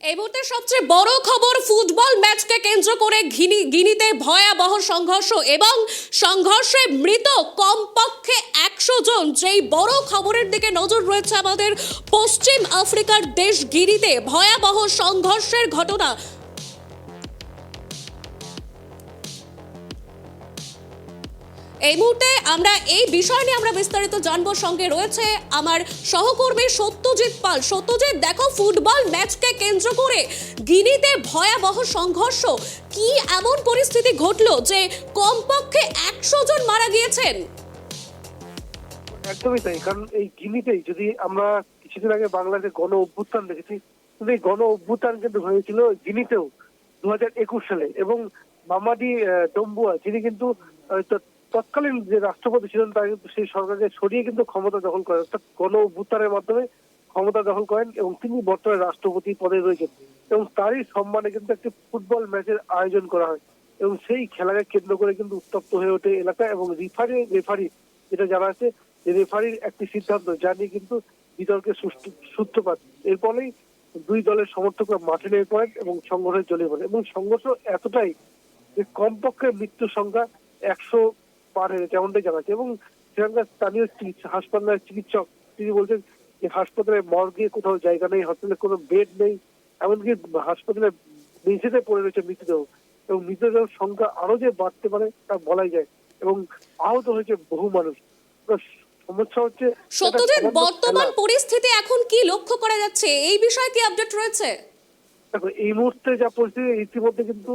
এই মুহূর্তে সবচেয়ে বড় খবর, ফুটবল ম্যাচকে কেন্দ্র করে গিনিতে ভয়াবহ সংঘর্ষ এবং সংঘর্ষে মৃত কমপক্ষে 100 জন। যেই বড় খবরের দিকে নজর রয়েছে আমাদের, পশ্চিম আফ্রিকার দেশ গিনিতে ভয়াবহ সংঘর্ষের ঘটনা। এই মুহূর্তে আমরা এই বিষয় নিয়ে বিস্তারিত জানবো। সঙ্গে রয়েছে আমার সহকর্মী সত্যজিৎ পাল। সত্যজিৎ, দেখো, ফুটবল ম্যাচকে কেন্দ্র করে গিনিতে ভয়াবহ সংঘর্ষ, কি এমন পরিস্থিতি ঘটলো যে কমপক্ষে 100 জন মারা গিয়েছেন? একদমই তাই, কারণ এই গিনিতেই যদি আমরা কিছুদিন আগে বাংলাদেশে গণ অভ্যুত্থান দেখেছি, কিন্তু এই গণ অভ্যুত্থান কিন্তু হয়েছিল গিনিতেও 2021 সালে। এবং মামাডি ডম্বুয়া, যিনি কিন্তু তৎকালীন যে রাষ্ট্রপতি ছিলেন, তার কিন্তু সেই সরকারকে সরিয়ে কিন্তু ক্ষমতা দখল করেন, অর্থাৎ গণ অভ্যুত্থানের মাধ্যমে ক্ষমতা দখল করেন এবং তিনি বর্তমানে রাষ্ট্রপতি পদে রয়েছেন। এবং তারই সম্মানে কিন্তু একটি ফুটবল ম্যাচের আয়োজন করা হয় এবং সেই খেলাকে কেন্দ্র করে কিন্তু উত্তপ্ত হয়ে ওঠে এলাকা। এবং রেফারি যেটা জানা আছে, যে রেফারির একটি সিদ্ধান্ত, যা নিয়ে কিন্তু বিতর্কের সূত্রপাত। এরপরেই দুই দলের সমর্থকরা মাঠে নেমে পড়েন এবং সংঘর্ষে জড়িয়ে পড়ে। এবং সংঘর্ষ এতটাই যে কমপক্ষে মৃত্যুর সংখ্যা 100 পার হয়েছে এমনটাই জানা আছে। এবং সেখানকার স্থানীয় হাসপাতালের চিকিৎসক তিনি বলছেন যে হাসপাতালে মর্গে কোথাও জায়গা নেই, হাসপাতালে কোনো বেড নেই, এমনকি হাসপাতালে মেঝেতে পড়ে রয়েছে মৃতদেহ। এবং মৃতদেহের সংখ্যা আরো যে বাড়তে পারে তা বলাই যায়। এবং আহত হয়েছে বহু মানুষ। সমস্যা হচ্ছে, সত্যজিৎ, বর্তমান পরিস্থিতি এখন কি লক্ষ্য করা যাচ্ছে, এই বিষয়ে কি আপডেট রয়েছে? দেখো, এই মুহূর্তে যা পরিস্থিতি, ইতিমধ্যে কিন্তু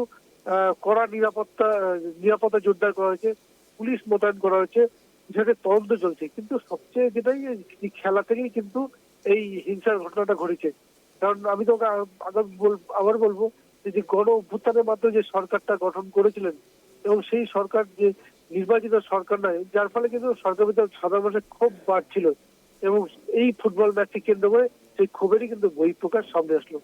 কড়া নিরাপত্তা জোরদার করা হয়েছে, পুলিশ মোতায়েন করা হয়েছে, বিষয়টা তদন্ত চলছে। কিন্তু সবচেয়ে যেটাই, খেলা থেকেই কিন্তু এই হিংসার ঘটনাটা ঘটেছে। কারণ আমি তোকে আবার বলবো যে গণ অভ্যুত্থানের মাধ্যমে যে সরকারটা গঠন করেছিলেন, এবং সেই সরকার যে নির্বাচিত সরকার নয়, যার ফলে কিন্তু সরকার ভিতরে সাধারণ মানুষের ক্ষোভ বাড়ছিল। এবং এই ফুটবল ম্যাচকে কেন্দ্র করে সেই ক্ষোভেরই কিন্তু বহিঃপ্রকাশ সামনে আসলো।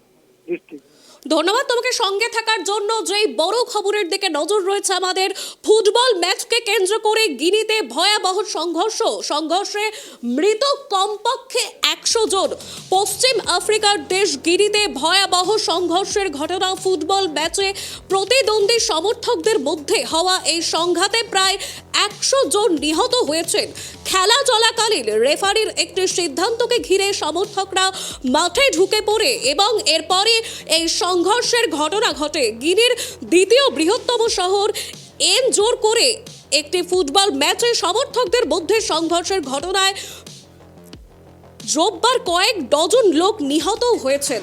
ধন্যবাদ তোমাকে সঙ্গে থাকার জন্য। যেই বড় খবরের দিকে নজর রয়েছে আমাদের, ফুটবল ম্যাচকে কেন্দ্র করে গিনিতে ভয়াবহ সংঘর্ষে মৃত কমপক্ষে 100 জন। পশ্চিম আফ্রিকার দেশ গিনিতে ভয়াবহ সংঘর্ষের ঘটনা। ফুটবল ম্যাচে প্রতিদ্বন্দ্বী সমর্থকদের মধ্যে হওয়া এই সংঘাতে প্রায় 100 জন নিহত হয়েছেন। খেলা চলাকালীন রেফারির একটি সিদ্ধান্তকে ঘিরে সমর্থকরা মাঠে ঢুকে পড়ে এবং এরপরে এই সংঘর্ষের ঘটনা ঘটে। গিনির দ্বিতীয় বৃহত্তম শহর জোর করে একটি ফুটবল ম্যাচে সমর্থকদের মধ্যে সংঘর্ষের ঘটনায় রোববার কয়েক ডজন লোক নিহত হয়েছেন।